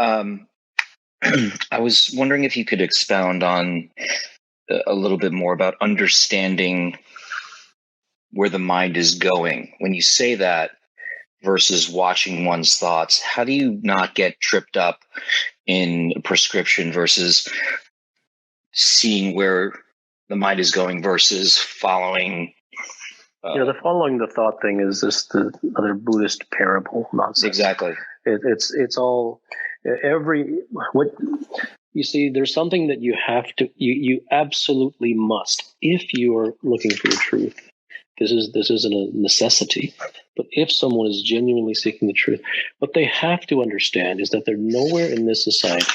Um, I was wondering if you could expound on a little bit more about understanding where the mind is going. When you say that versus watching one's thoughts, how do you not get tripped up in prescription versus seeing where the mind is going versus following? The following the thought thing is just the other Buddhist parable nonsense. Exactly. It's all what you see. There's something that you have to, you absolutely must, if you are looking for the truth. This isn't a necessity, but if someone is genuinely seeking the truth, what they have to understand is that they're nowhere in this society,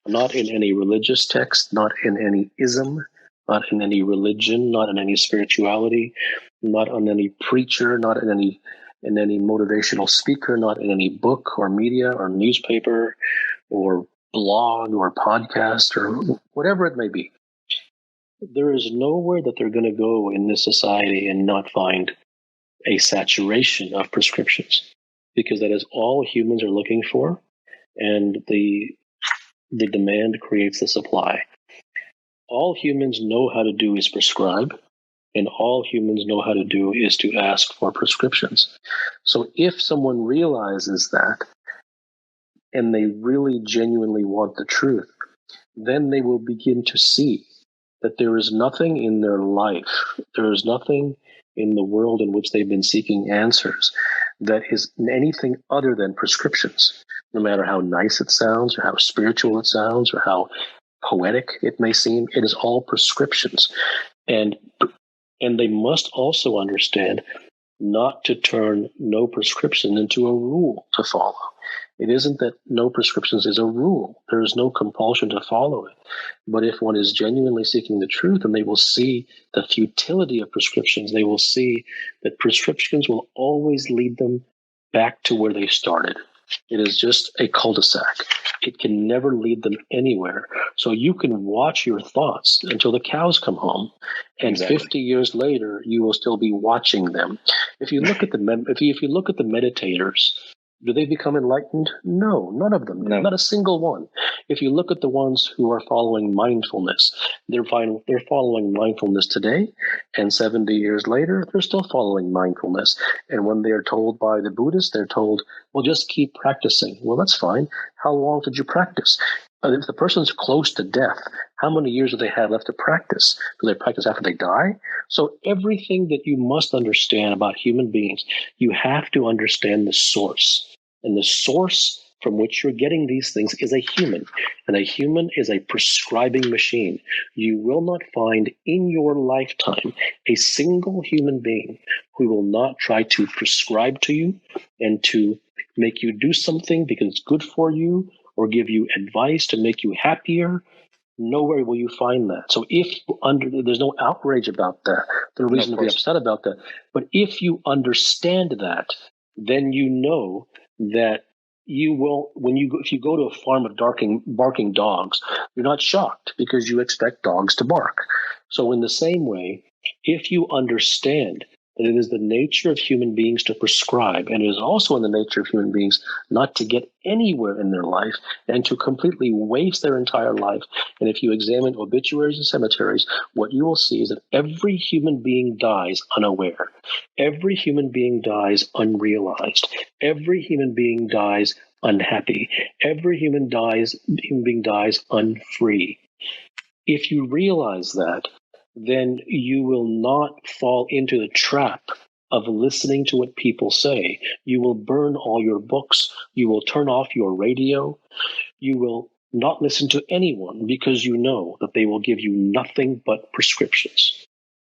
not in any religious text, not in any ism, not in any religion, not in any spirituality, not on any preacher, not in any motivational speaker, not in any book or media or newspaper or blog or podcast or whatever it may be. There is nowhere that they're going to go in this society and not find a saturation of prescriptions, because that is all humans are looking for, and the demand creates the supply. All humans know how to do is prescribe, and all humans know how to do is to ask for prescriptions. So if someone realizes that, and they really genuinely want the truth, then they will begin to see that there is nothing in their life, there is nothing in the world in which they've been seeking answers that is anything other than prescriptions. No matter how nice it sounds, or how spiritual it sounds, or how poetic it may seem, it is all prescriptions. And they must also understand not to turn no prescription into a rule to follow. It isn't that no prescriptions is a rule. There is no compulsion to follow it. But if one is genuinely seeking the truth, and they will see the futility of prescriptions, they will see that prescriptions will always lead them back to where they started. It is just a cul-de-sac. It can never lead them anywhere. So you can watch your thoughts until the cows come home, and exactly. 50 years later, you will still be watching them. If you look at if you look at the meditators, do they become enlightened? No, none of them. No. Not a single one. If you look at the ones who are following mindfulness, they're following mindfulness today, and 70 years later, they're still following mindfulness. And when they're told by the Buddhists, they're told, well, just keep practicing. Well, that's fine. How long did you practice? If the person's close to death, how many years do they have left to practice? Do they practice after they die? So everything that you must understand about human beings, you have to understand the source. And the source from which you're getting these things is a human. And a human is a prescribing machine. You will not find in your lifetime a single human being who will not try to prescribe to you and to make you do something because it's good for you, or give you advice to make you happier. Nowhere will you find that. So there's no outrage about that. There's no reason to be upset about that. But if you understand that, then you know that you will, if you go to a farm of barking dogs, you're not shocked because you expect dogs to bark. So in the same way, if you understand that it is the nature of human beings to prescribe, and it is also in the nature of human beings not to get anywhere in their life and to completely waste their entire life. And if you examine obituaries and cemeteries, what you will see is that every human being dies unaware. Every human being dies unrealized. Every human being dies unhappy. Every human being dies unfree. If you realize that, then you will not fall into the trap of listening to what people say. You will burn all your books. You will turn off your radio. You will not listen to anyone because you know that they will give you nothing but prescriptions.